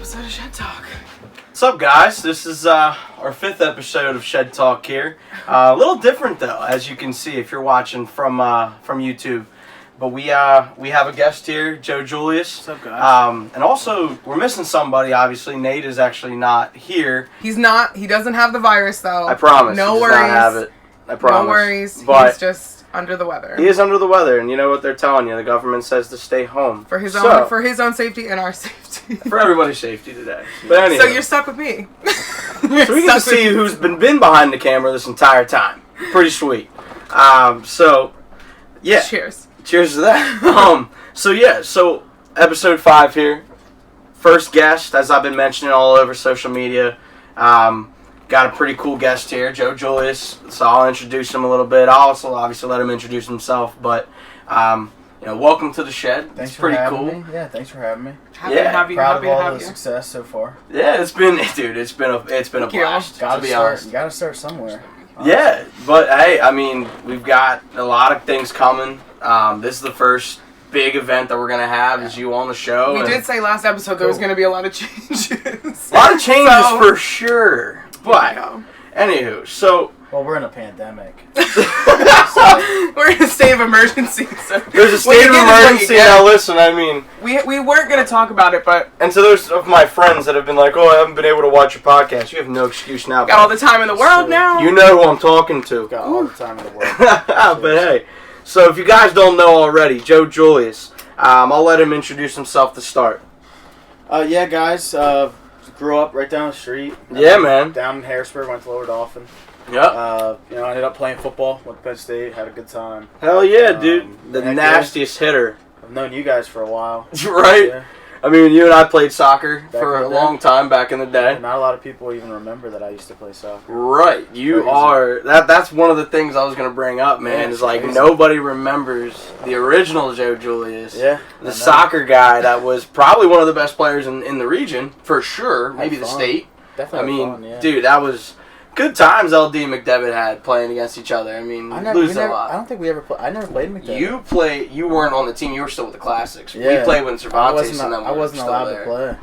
episode of Shed Talk. What's up, guys? This is our 5th episode of Shed Talk here. A little different, though, as you can see if you're watching from YouTube. But we have a guest here, Joe Julius. What's up, guys? And also, we're missing somebody, obviously. Nate is actually not here. He's not. He doesn't have the virus, though. I promise. No he does worries. not have it. I promise. No worries. But he's just under the weather. He is under the weather, and you know what they're telling you. The government says to stay home. For his own safety and our safety. For everybody's safety today. But anyway. So you're stuck with me. So we get to see who's been behind the camera this entire time. Pretty sweet. So, yeah. Cheers. Cheers to that. So episode 5 here. First guest, as I've been mentioning all over social media. Got a pretty cool guest here, Joe Julius. So I'll introduce him a little bit. I'll also obviously let him introduce himself. But welcome to the Shed. Thanks it's for pretty having cool. Me. Yeah, thanks for having me. Happy to have you. Proud Happy of to all have the you. success so far. Yeah, it's been a blast. Gotta start somewhere. Honestly. Yeah, but hey, I mean, we've got a lot of things coming. This is the first big event that we're gonna have is you on the show. We did say last episode there was gonna be a lot of changes. A lot of changes for sure. But anywho, so we're in a pandemic. We're in a state of emergency. So there's a state of emergency now. Listen, I mean, we weren't gonna talk about it, but and to those of my friends that have been like, "Oh, I haven't been able to watch your podcast," you have no excuse now. Got all the time in the world now. You know who I'm talking to. Got all the time in the world. But hey, so if you guys don't know already, Joe Julius, I'll let him introduce himself to start. Yeah, guys. Grew up right down the street. Yeah, man. Down in Harrisburg, went to Lower Dauphin. Yep. Ended up playing football. Went to Penn State. Had a good time. Hell yeah, dude. The nastiest hitter. I've known you guys for a while. Right? Yeah. I mean, you and I played soccer for a long time back in the day. Not a lot of people even remember that I used to play soccer. Right. You are. That's one of the things I was going to bring up, man, is like nobody remembers the original Joe Julius. Yeah. The soccer guy that was probably one of the best players in the region, for sure. Maybe the state. Definitely fun, yeah. Dude, that was good times LD and McDevitt had playing against each other. I mean, losing a lot. I don't think we ever played. I never played McDevitt. You weren't on the team. You were still with the Classics. Yeah. We played when Cervantes and I wasn't allowed to play.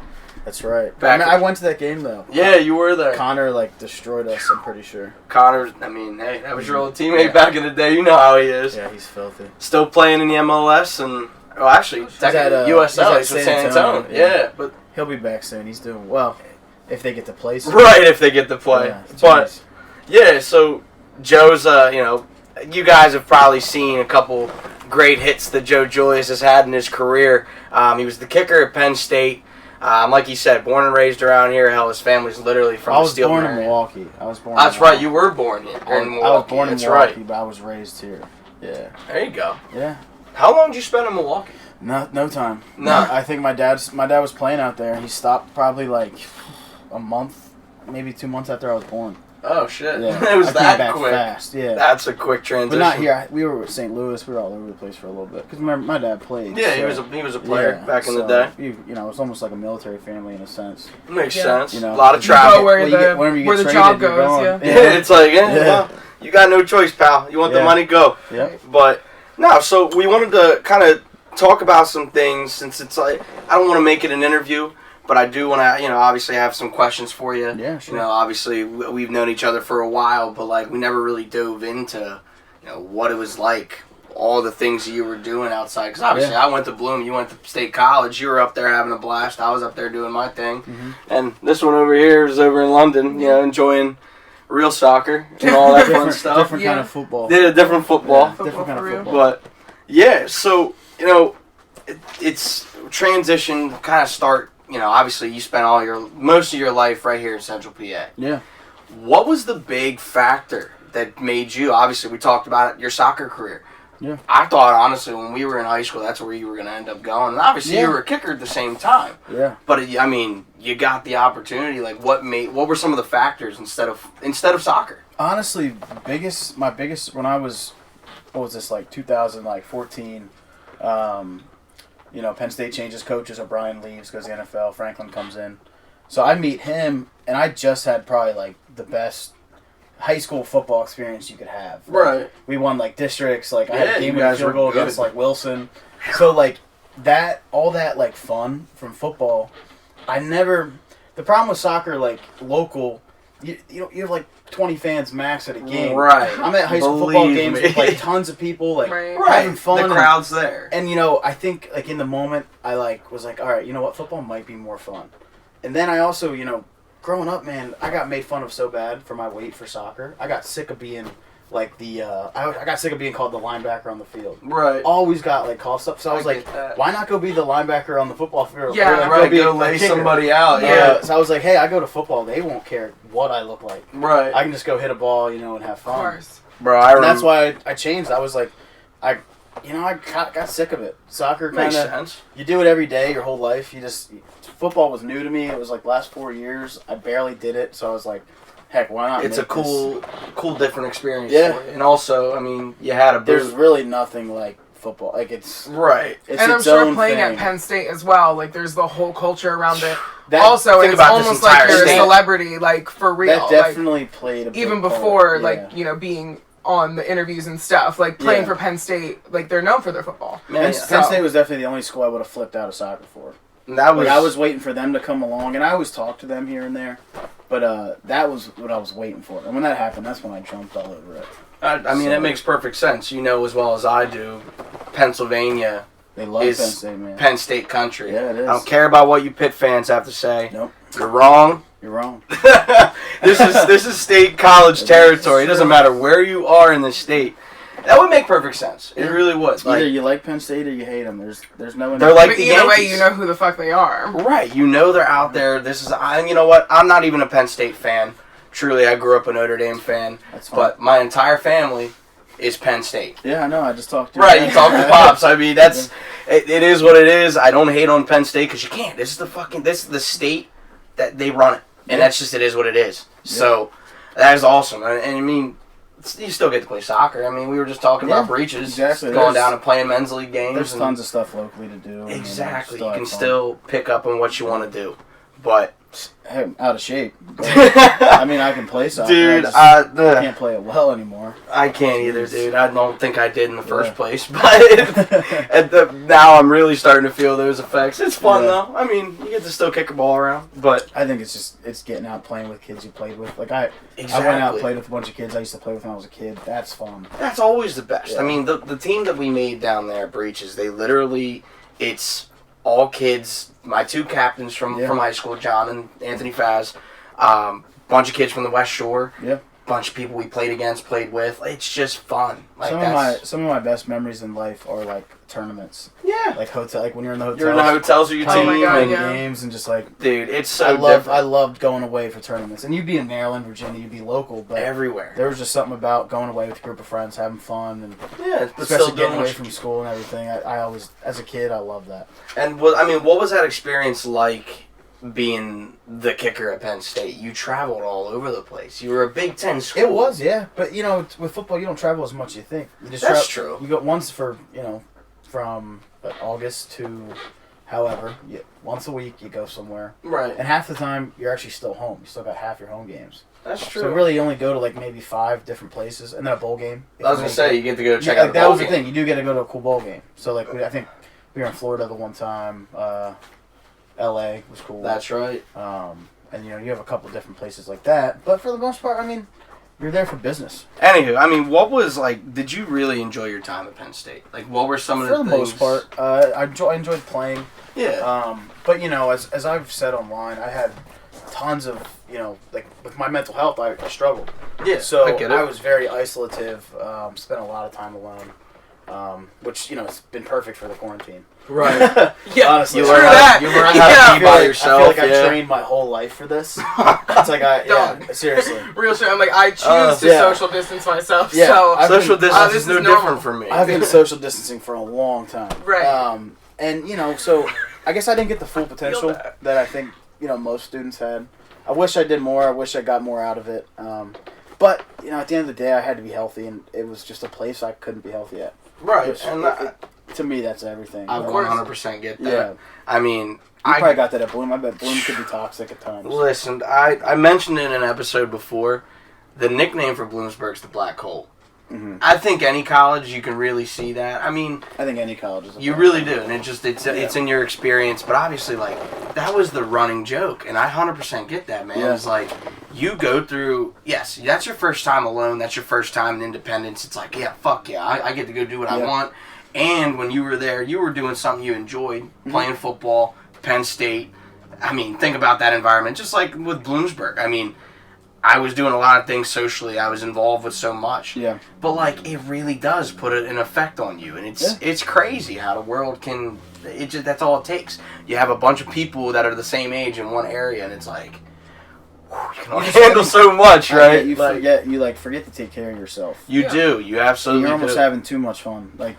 That's right. I went to that game, though. Yeah, you were there. Connor, destroyed us, I'm pretty sure. Connor, I mean, hey, that was your old teammate back in the day. You know how he is. Yeah, he's filthy. Still playing in the MLS and, actually, technically USL. He's with San Antonio. Yeah, but he'll be back soon. He's doing well. If they get to play soon. Right, if they get to play. Yeah, but, yeah, so Joe's, you guys have probably seen a couple great hits that Joe Julius has had in his career. He was the kicker at Penn State. Like he said, born and raised around here. Hell, his family's literally from the Steel Milwaukee. I was born That's right, you were born in Milwaukee. I was born in Milwaukee, but I was raised here. Yeah. There you go. Yeah. How long did you spend in Milwaukee? No time. No. I think my dad was playing out there. He stopped probably a month, maybe 2 months after I was born. Oh shit! Yeah. It was that back quick. Fast, yeah. That's a quick transition. But not here. We were with St. Louis. We were all over the place for a little bit. Because remember, my dad played. Yeah, so, he was a player back in the day. It was almost like a military family in a sense. Makes sense. You know, a lot of travel. Where the job goes. Yeah, it's like well, you got no choice, pal. You want the money, go. Yeah. But no, so we wanted to kind of talk about some things since it's like I don't want to make it an interview. But I do want to, obviously have some questions for you. Yeah, sure. Obviously we've known each other for a while, but we never really dove into, what it was like, all the things that you were doing outside. Because obviously I went to Bloom, you went to State College, you were up there having a blast, I was up there doing my thing. Mm-hmm. And this one over here is over in London, enjoying real soccer and all that fun stuff. Different kind of football. Yeah, different football. Yeah, different kind of football. But, yeah, so, it's transition, kind of start. Obviously you spent most of your life right here in Central PA. Yeah. What was the big factor that made you, obviously we talked about your soccer career. Yeah. I thought, honestly, when we were in high school, that's where you were going to end up going. And obviously you were a kicker at the same time. Yeah. But, you got the opportunity. What were some of the factors instead of soccer? Honestly, my biggest, when I was, 2014, Penn State changes coaches. O'Brien leaves, goes to the NFL. Franklin comes in. So I meet him, and I just had probably, the best high school football experience you could have. Right. We won, districts. I had a game-winning field goal against, Wilson. So, all that, fun from football, The problem with soccer, like local, you have like 20 fans max at a game. Right. I'm at high school football games with like tons of people, like having fun. The crowd's there. And I think like in the moment, I was like, all right, you know what, football might be more fun. And then I also, growing up, man, I got made fun of so bad for my weight for soccer. I got sick of being like I got sick of being called the linebacker on the field. Right. Always got like called stuff. So I was like, why not go be the linebacker on the football field? Yeah, right. Go lay somebody out. Yeah. So I was like, hey, I go to football. They won't care what I look like. Right. I can just go hit a ball, and have fun. Of course. Bro, and that's why I changed. I was like, I got sick of it. Soccer kind of makes sense. You do it every day, your whole life. Football was new to me. It was like last 4 years. I barely did it, so I was like, heck, why not? It's a cool, different experience. Yeah. For you. And also, I mean, you had a. There's really nothing like football. Like it's right. It's and I'm its sure own playing thing. at Penn State as well. Like there's the whole culture around it. Also, and it's almost like you're a celebrity, like for real. That definitely played a big even part. before, like being on the interviews and stuff. Like playing for Penn State, like they're known for their football. Penn State was definitely the only school I would have flipped out of soccer for. And that was I was waiting for them to come along, and I always talked to them here and there, but that was what I was waiting for. And when that happened, that's when I jumped all over it. I mean, that makes perfect sense. You know as well as I do, Pennsylvania they love is Penn State, man. Penn State country. Yeah, it is. I don't care about what you Pitt fans have to say. Nope. You're wrong. You're wrong. This is state college territory. It doesn't matter where you are in the state. That would make perfect sense. It really would. Either you like Penn State or you hate them. There's no. They're like but the either Yankees. way, you know who the fuck they are. Right. You know they're out there. You know what? I'm not even a Penn State fan. Truly, I grew up a Notre Dame fan. That's fine. But my entire family is Penn State. Yeah, I know. I just talked to you talk to Pops. I mean, it is what it is. I don't hate on Penn State because you can't. This is the state that they run it. And that's just, it is what it is. Yeah. So, that is awesome. And I mean, you still get to play soccer. I mean, we were just talking about breaches. Exactly. Going down and playing men's league games. There's tons of stuff locally to do. Exactly. You can still pick up on what you want to do. But hey, I'm out of shape. I mean, I can play soccer. Dude, I can't play it well anymore. I can't either, dude. I don't think I did in the first place. But now I'm really starting to feel those effects. It's fun, though. I mean, you get to still kick a ball around. But I think it's getting out playing with kids you played with. Like I went out and played with a bunch of kids I used to play with when I was a kid. That's fun. That's always the best. Yeah. I mean, the team that we made down there at Breaches, it's all kids. My two captains from high school, John and Anthony Faz, bunch of kids from the West Shore, bunch of people we played against, played with. It's just fun. Like some of my best memories in life are like tournaments. Yeah, like when you're in the hotels. You're in the hotels with your team and games and just like dude, it's so different. I loved going away for tournaments. And you'd be in Maryland, Virginia, you'd be local, but everywhere. There was just something about going away with a group of friends, having fun, and especially getting away from school and everything. I always, as a kid, I loved that. And what was that experience like? Being the kicker at Penn State, you traveled all over the place. You were a Big Ten school. It was, yeah. But with football, you don't travel as much as you think. That's true. You go once for from August to however, once a week you go somewhere. Right. And half the time you're actually still home. You still got half your home games. That's true. So really, you only go to like maybe 5 different places, and then a bowl game. I was gonna say you get to go check out. That was the thing. You do get to go to a cool bowl game. So like I think we were in Florida the one time. LA was cool. That's right. And you have a couple different places like that, but for the most part, I mean, you're there for business. Anywho, I mean, what was like? Did you really enjoy your time at Penn State? Like, what were some of the things? For the most part, I enjoyed playing. Yeah. But as I've said online, I had tons of like with my mental health, I struggled. Yeah. So I get it. I was very isolative. Spent a lot of time alone. Which it's been perfect for the quarantine. Right. Yeah. Honestly, you learn how to be by yourself. I feel like I trained my whole life for this. It's like seriously. Real shit. I'm like I choose to social distance myself. Yeah. So social distance is no different for me. I've been social distancing for a long time. Right. And so I guess I didn't get the full potential that I think most students had. I wish I did more. I wish I got more out of it. But at the end of the day, I had to be healthy, and it was just a place I couldn't be healthy at. Right. Which, to me, that's everything. I 100% get that. Yeah. I mean, you probably got that at Bloom. I bet Bloom could be toxic at times. Listen, I mentioned in an episode before, the nickname for Bloomsburg's the Black Hole. Mm-hmm. I think any college you can really see that. I mean, I think any college is. You really do, and it's in your experience. But obviously, like that was the running joke, and I 100% get that, man. Yeah. It's like you go through. Yes, that's your first time alone. That's your first time in independence. It's like, yeah, fuck yeah, I get to go do what I want. And when you were there, you were doing something you enjoyed, playing football, Penn State. I mean, think about that environment. Just like with Bloomsburg. I mean, I was doing a lot of things socially. I was involved with so much. Yeah. But, like, it really does put an effect on you. And it's crazy how the world can... that's all it takes. You have a bunch of people that are the same age in one area, and it's like... you can only handle so much, right? You forget to take care of yourself. You do. You absolutely do. You're almost having too much fun. Like...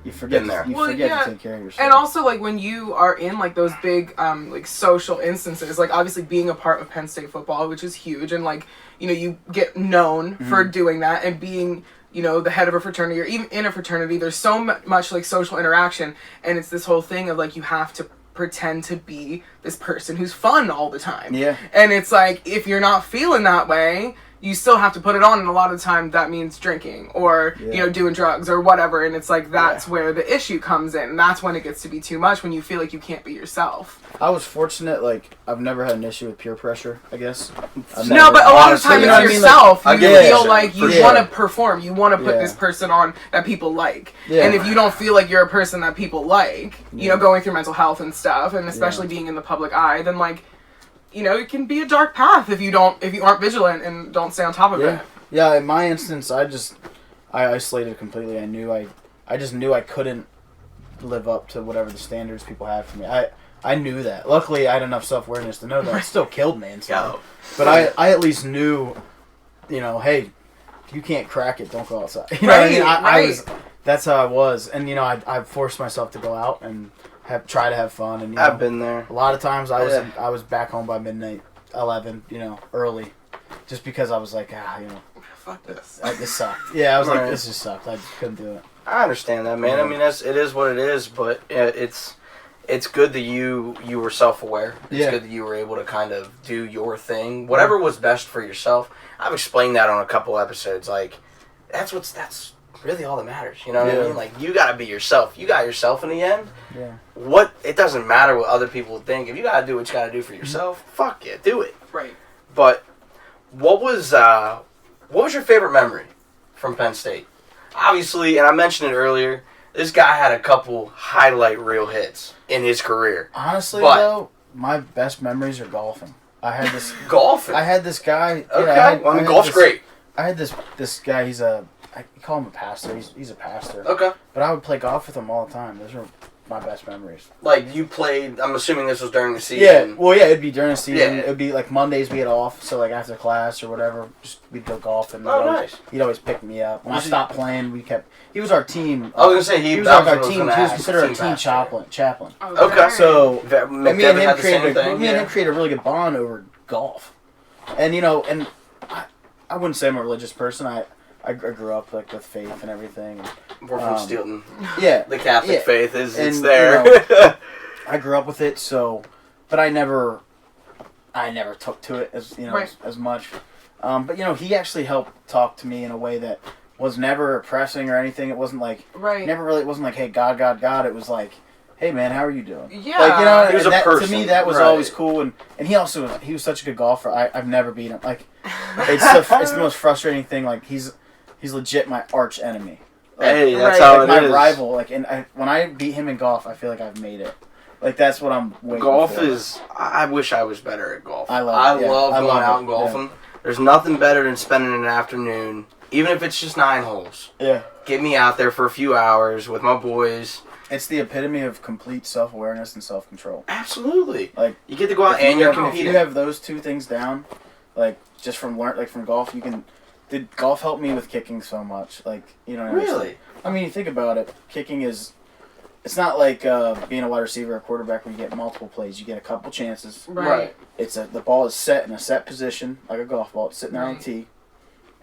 You forget to take care of yourself. And also, like, when you are in, like, those big, like, social instances, like, obviously being a part of Penn State football, which is huge, and, like, you know, you get known for doing that, and being, you know, the head of a fraternity, or even in a fraternity, there's so much, like, social interaction, and it's this whole thing of, like, you have to pretend to be this person who's fun all the time. Yeah. And it's like, if you're not feeling that way... you still have to put it on, and a lot of the time that means drinking or, you know, doing drugs or whatever, and it's like that's where the issue comes in, and that's when it gets to be too much, when you feel like you can't be yourself. I was fortunate, like, I've never had an issue with peer pressure, I guess. No, but a lot of the time it's yourself. You feel like you want to perform, you want to put this person on that people like. Yeah. And if you don't feel like you're a person that people like, you know, going through mental health and stuff, and especially being in the public eye, then, like, you know, it can be a dark path if you aren't vigilant and don't stay on top of it. Yeah, in my instance, I isolated completely. I just knew I couldn't live up to whatever the standards people had for me. I knew that. Luckily, I had enough self-awareness to know that it still killed me and stuff. But I at least knew, you know, hey, if you can't crack it, don't go outside. You know what I mean? I was, that's how I was. And, you know, I forced myself to go out and try to have fun, and I've been there. A lot of times I was back home by midnight, 11, you know, early, just because I was like, you know, fuck this. This sucked. Yeah, I was like, this just sucked. I just couldn't do it. I understand that, man. I mean, it is what it is, but it's good that you were self-aware. It's good that you were able to kind of do your thing, whatever was best for yourself. I've explained that on a couple episodes. Like, that's really all that matters. You know what I mean? Like, you gotta be yourself. You got yourself in the end. Yeah. It doesn't matter what other people think. If you gotta do what you gotta do for yourself, fuck it, do it. Right. But what was your favorite memory from Penn State? Obviously, and I mentioned it earlier, this guy had a couple highlight reel hits in his career. Honestly, though, my best memories are golfing. I had this golfing. I had this guy. Okay. Golf's great. I had this guy. I call him a pastor. He's a pastor. Okay. But I would play golf with him all the time. Those were my best memories. Like, you played, I'm assuming this was during the season. Yeah, well, yeah, it'd be during the season. Yeah. It'd be like Mondays we had off, so like after class or whatever, we'd go golf. And nice. He'd always pick me up. When I stopped playing, he was our team. I was going to say, he was like our team. He was considered our team chaplain. Okay. So, me and him created a really good bond over golf. And, you know, and I wouldn't say I'm a religious person. I grew up like with faith and everything. We're from Steelton. Yeah, the Catholic faith it's there. You know, I grew up with it, so, but I never took to it as as much. But you know, he actually helped talk to me in a way that was never oppressing or anything. It wasn't like it wasn't like, hey, God. It was like, hey man, how are you doing? Yeah, like, you know, he was a person. To me that was always cool, and he was such a good golfer. I've never beat him. Like, it's the most frustrating thing. Like, he's legit my arch enemy. Like, hey, that's how it is. My rival. Like, and when I beat him in golf, I feel like I've made it. Like, that's what I'm waiting golf for. is. I wish I was better at golf. I love going out and golfing. Yeah. There's nothing better than spending an afternoon, even if it's just 9 holes. Yeah. Get me out there for a few hours with my boys. It's the epitome of complete self-awareness and self-control. Absolutely. Like, you get to go out and you're competing. If you have those two things down, like, just from golf, you can. Did golf help me with kicking so much? Like, you know. Really? I mean, you think about it. Kicking is. It's not like being a wide receiver or quarterback where you get multiple plays. You get a couple chances. Right. The ball is set in a set position, like a golf ball. It's sitting there on the tee.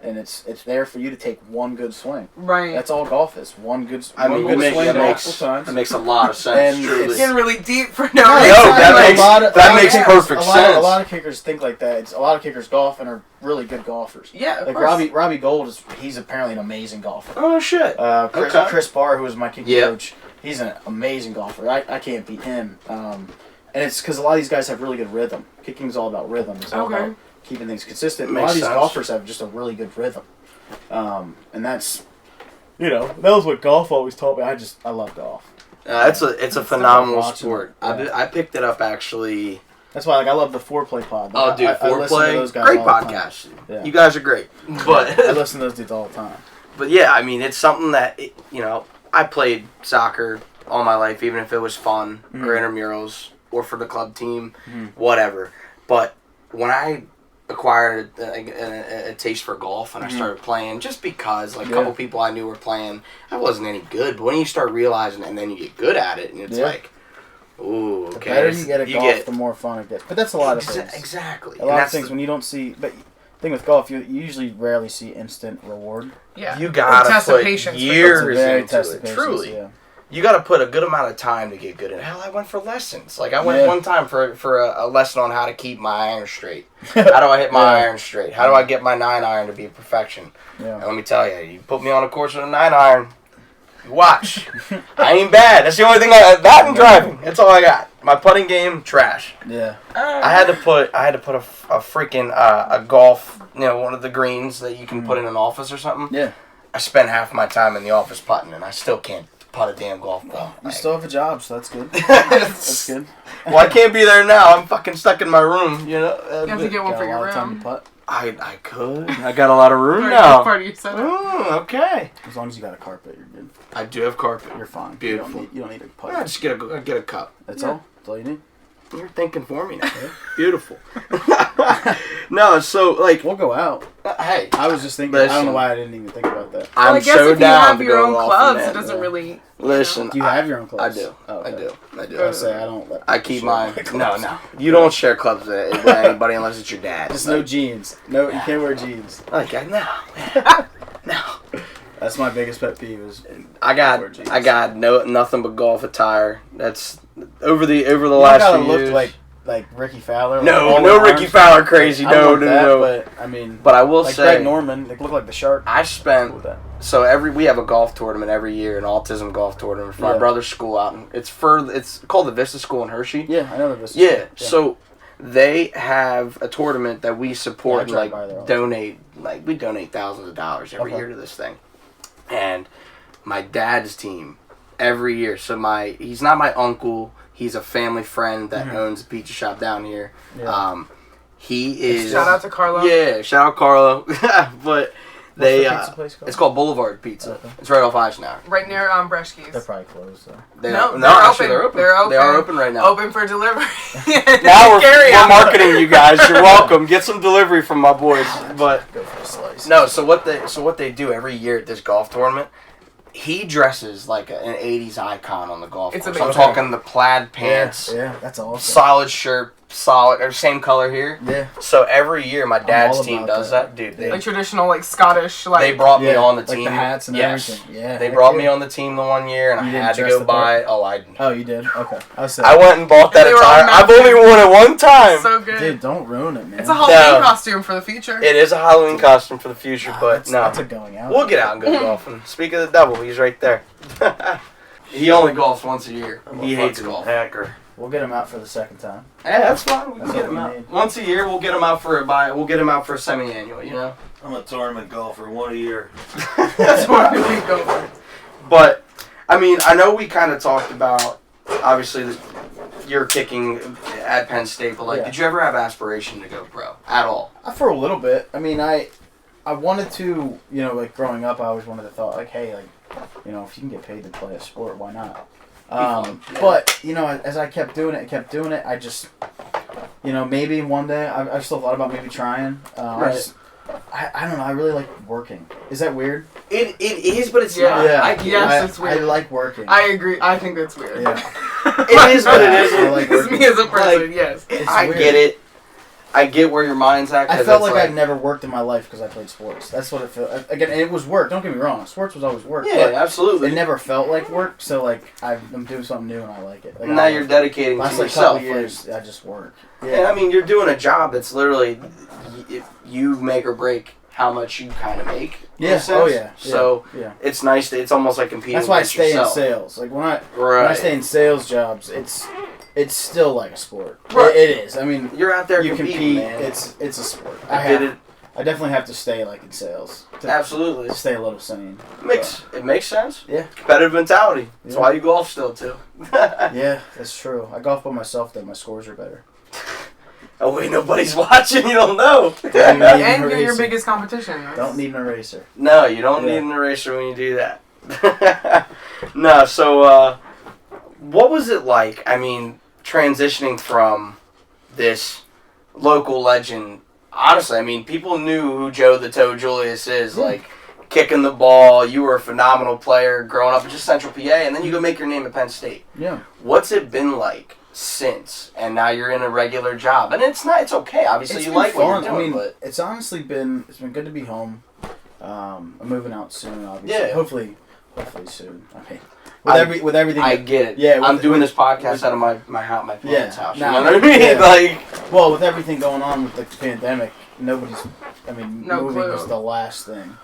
and it's there for you to take one good swing. Right. That's all golf is. One good swing. That makes a lot of sense. And it's getting really deep for No, no reason. that makes perfect sense. A lot of kickers think like that. A lot of kickers golf and are really good golfers. Yeah, like Robbie Gold he's apparently an amazing golfer. Oh shit. Chris Barr, who was my kicking coach, he's an amazing golfer. I can't beat him. And it's because a lot of these guys have really good rhythm. Kicking's all about rhythm. It's all about keeping things consistent. A lot of these golfers have just a really good rhythm. And that's, that was what golf always taught me. I love golf. It's a phenomenal sport. Yeah. I picked it up actually. That's why I love the Foreplay pod. Oh, dude, Foreplay, great podcast. Yeah. You guys are great. But I listen to those dudes all the time. But yeah, I mean, it's something that I played soccer all my life, even if it was fun or intramurals or for the club team, whatever. But when I acquired a taste for golf and I started playing just because a couple people I knew were playing, I wasn't any good, but when you start realizing it and then you get good at it and it's like, ooh, okay. The better you get at golf, the more fun it gets. But that's a lot of things. Exactly. A lot of things when you don't see, but the thing with golf, you usually rarely see instant reward. Yeah. You gotta put years into it. Truly. Yeah. You got to put a good amount of time to get good at it. Hell, I went for lessons. I went one time for a lesson on how to keep my iron straight. How do I hit my iron straight? How do I get my 9-iron to be perfection? Yeah. And let me tell you, you put me on a course with a 9-iron, you watch. I ain't bad. That's the only thing that and driving. That's all I got. My putting game, trash. Yeah. I had to put a freaking a golf, one of the greens that you can put in an office or something. Yeah. I spent half my time in the office putting, and I still can't putt a damn golf ball. You still have a job, so that's good. That's good. Well, I can't be there now. I'm fucking stuck in my room, You have to get one for your room. Time to putt. I could. I got a lot of room now. Part of your setup. Oh, okay. As long as you got a carpet, you're good. I do have carpet. You're fine. Beautiful. You don't need a putt. I just get a cup. That's all. That's all you need. You're thinking for me now. Beautiful. No, so we'll go out. Hey, I was just thinking. I don't know why I didn't even think about that. I'm so down to go off. If you have your own clubs, it doesn't really. Listen, do you have your own clubs? I do. Oh, okay. I do. I don't. I keep mine. No. You don't share clubs with anybody unless it's your dad. Just no jeans. No, you can't wear jeans. Okay, no. That's my biggest pet peeve. Is I got nothing but golf attire. That's over the last few years. Look like Ricky Fowler. No Ricky Fowler crazy. No. But I mean, but I will say, Greg Norman. They look like the shark. I spent. We have a golf tournament every year, an autism golf tournament for my brother's school out. It's called the Vista School in Hershey. Yeah, I know the Vista. Yeah, so they have a tournament that we support and donate. We donate thousands of dollars every year to this thing. And my dad's team every year. So he's not my uncle. He's a family friend that owns a pizza shop down here. Yeah. He is. Shout out to Carlo. Yeah, shout out Carlo. But What's the pizza place called? It's called Boulevard Pizza. Okay. It's right off Eisenhower. Right near Breschke's. They're probably closed though. They're open. They're open. They are open right now. Open for delivery. Now we're marketing you guys. You're welcome. Get some delivery from my boys. But go for a slice. No, so what they do every year at this golf tournament, he dresses like an 80s icon on the golf course. Amazing. I'm talking the plaid pants. Yeah, that's awesome. Solid shirt. Same color here. Yeah. So every year my dad's team does that. Dude, like traditional Scottish they brought me on the team. Like the hats and everything. Yeah. They brought me on the team the one year and I had to go buy it. Oh, you did? Okay. I went and bought that attire. I've only worn it one time. So good. Dude, don't ruin it, man. It's a Halloween costume for the future. It is a Halloween costume for the future, but that's a going out. We'll get out and go golfing. Speak of the devil, he's right there. He only golfs once a year. He hates golf. Hacker. We'll get him out for the second time. Yeah, that's fine. We can get him out once a year. We'll get him out for a semi-annual. I'm a tournament golfer, one a year. That's what we go for. But I mean, I know we kind of talked about obviously you're kicking at Penn State, but did you ever have aspiration to go pro at all? For a little bit. I mean, I wanted to. Growing up, I always wanted to thought hey, if you can get paid to play a sport, why not? But as I kept doing it, I just, maybe one day I still thought about maybe trying. I don't know. I really like working. Is that weird? It is, but it's not. Yeah. It's weird. I like working. I agree. I think that's weird. Yeah. It is, but it isn't. It's me as a person. Yes. I get it. I get where your mind's at. I felt like I'd never worked in my life because I played sports. That's what it felt. Again, it was work. Don't get me wrong. Sports was always work. Yeah, absolutely. It never felt like work. So like I'm doing something new and I like it. Like, now you're dedicating to yourself. Couple years, I just work. Yeah, I mean, you're doing a job that's literally you make or break how much you kind of make. Yeah. Oh yeah. So it's nice. It's almost like competing. That's why I against stay yourself. in sales. Like when I stay in sales jobs, it's still like a sport. Right. It is. I mean, you're out there. You competing, compete. man. It's a sport. I definitely have to stay like in sales. Absolutely. To stay a little sane. It makes sense. Yeah. Competitive mentality. That's why you golf still too. Yeah, that's true. I golf by myself though. My scores are better. Oh wait, nobody's watching. You don't know. And you're your biggest competition. Don't need an eraser. No, you don't need an eraser when you do that. No. So, what was it like? I mean, transitioning from this local legend. Honestly, I mean, people knew who Joe the Toe Julius is. Like, kicking the ball. You were a phenomenal player growing up in just Central PA, and then you go make your name at Penn State. Yeah. What's it been like since? And now you're in a regular job, and it's okay. Obviously, you like what you're doing. I mean, but it's honestly been good to be home. I'm moving out soon, obviously. Yeah. Hopefully soon. I mean, with everything. I get it. Yeah. I'm doing this podcast out of my parents' house. You Nah, know what I mean? yeah. Like, well, with everything going on with like, the pandemic, moving clue. was the last thing.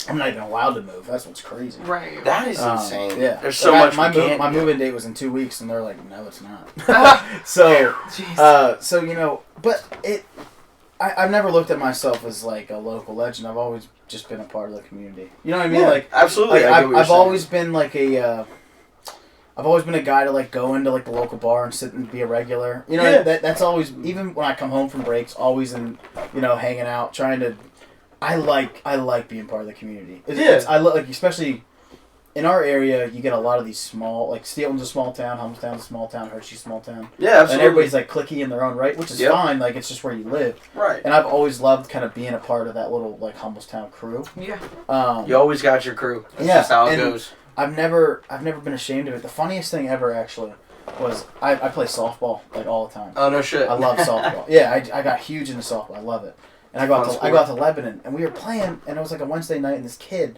I'm not even allowed to move. That's what's crazy. Right. that is insane. Yeah. There's so much. My moving date was in 2 weeks, and they're like, no, it's not. So, but I've never looked at myself as like a local legend. I've always just been a part of the community. You know what I mean? Yeah, like absolutely. I've always been like I've always been a guy to like go into like the local bar and sit and be a regular. You know, that's always, even when I come home from breaks, always in, hanging out, trying to. I like being part of the community. I like, especially in our area, you get a lot of these small, like Steelton's a small town, Humstown's a small town, Hershey's a small town. Yeah, absolutely. And everybody's like cliquey in their own right, which is fine. Like it's just where you live. Right. And I've always loved kind of being a part of that little like Humstown crew. Yeah. You always got your crew. That's just how it goes. I've never been ashamed of it. The funniest thing ever actually was I play softball like all the time. Oh no shit. I love softball. Yeah, I got huge into softball. I love it. And I go out to Lebanon, and we were playing, and it was like a Wednesday night, and this kid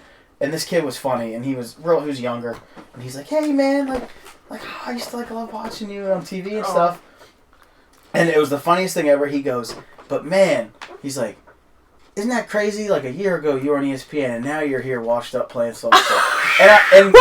was funny, and he was younger, and he's like, hey man, like I used to like love watching you on TV and stuff. And it was the funniest thing ever. He goes, but man, he's like, isn't that crazy? Like a year ago you were on ESPN, and now you're here washed up playing softball. And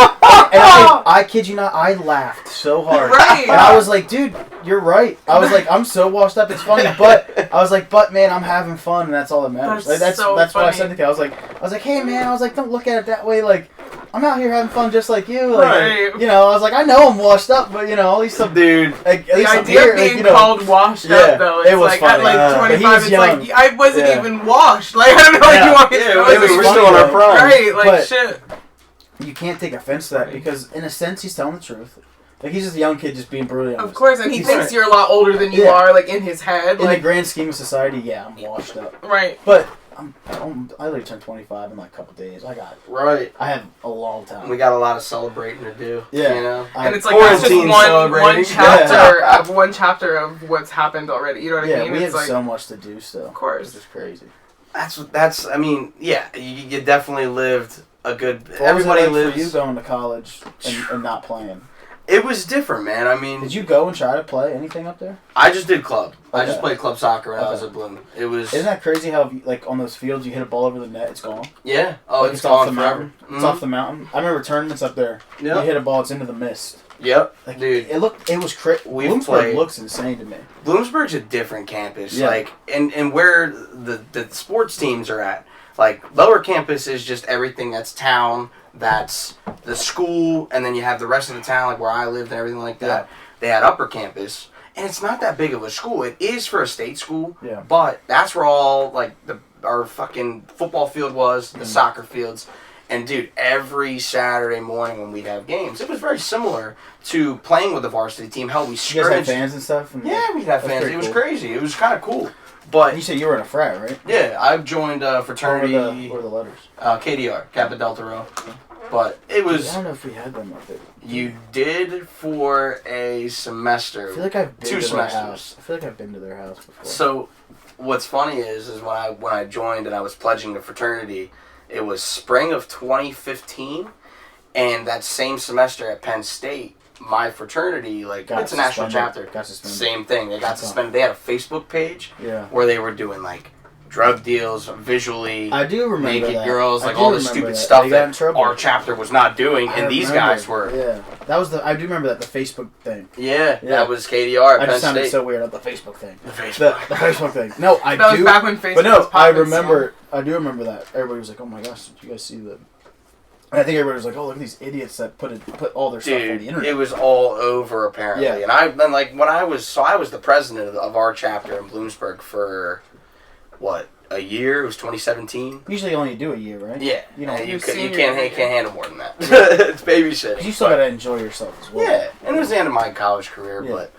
I kid you not, I laughed so hard. Right. And I was like, dude, you're right. I was like, I'm so washed up, it's funny, but I was like, but man, I'm having fun, and that's all that matters. That's what I said to the kid. I was like, hey man, I was like, don't look at it that way. Like, I'm out here having fun just like you. Like, right. I was like, I know I'm washed up, but at least some dude. Like, the idea of being called washed up though, it's it was like funny. at like 25, it's young. like I wasn't even washed. Like I don't know what you want me to do. We're still in our prime. Right, like shit. You can't take offense to that because, in a sense, he's telling the truth. Like, he's just a young kid just being brutally honest. Of course, and he thinks you're a lot older than you are, like, in his head. In like, the grand scheme of society, yeah, I'm washed up. Right. But I literally turned 25 in like a couple days. I have a long time. We got a lot of celebrating to do. Yeah. And it's like that's just one chapter of what's happened already. You know what I mean? Yeah, we have like, so much to do still. Of course. Which is crazy. I mean, yeah, you definitely lived a good. Everybody lives. For you going to college and not playing? It was different, man. I mean, did you go and try to play anything up there? I just did club. Okay. I just played club soccer when I was at Bloom. It was. Isn't that crazy how like on those fields you hit a ball over the net, it's gone? Yeah. Oh, like, it's gone off the forever. mountain. It's off the mountain. I remember tournaments up there. Yep. You hit a ball, it's into the mist. Yep. Like, dude. It was crazy. Bloomsburg looks insane to me. Bloomsburg's a different campus. Yeah. Like, and where the sports teams are at. Like, lower campus is just everything that's town, that's the school, and then you have the rest of the town, like where I lived and everything like that. Yeah. They had upper campus, and it's not that big of a school. It is for a state school, but that's where all, like, our fucking football field was, the soccer fields. And, dude, every Saturday morning when we'd have games, it was very similar to playing with the varsity team. Hell, we scrimmaged. You guys had fans and stuff? Yeah, we'd have fans. It was crazy. It was kind of cool. But you said you were in a frat, right? Yeah, I've joined a fraternity. What were the letters? KDR, Kappa Delta Rho. But it was. I don't know if we had them up there. You did for a semester. I feel like I've been 2 to semesters. their house. I feel like I've been to their house before. So, what's funny is when I joined and I was pledging the fraternity, it was spring of 2015, and that same semester at Penn State, my fraternity, like, it's a national chapter. Got suspended. Same thing. They got suspended. They had a Facebook page where they were doing, like, drug deals, visually, I do remember naked that. girls, like all the stupid stuff that our chapter was not doing, and these guys were. Yeah, that was I do remember that, the Facebook thing. Yeah, that was KDR at Penn just sounded State. so weird about the Facebook thing. The Facebook thing. No, I that do. was back when Facebook but no, was popping, I do remember that. Everybody was like, "Oh my gosh, did you guys see the?" And I think everybody was like, "Oh, look at these idiots that put all their stuff on the internet." It was all over apparently. Yeah. And I was the president of our chapter in Bloomsburg for what, a year? It was 2017. Usually only do a year, right? Yeah. You know, you can't handle more than that. It's babysitting. You still gotta enjoy yourself as well. Yeah, and it was the end of my college career, but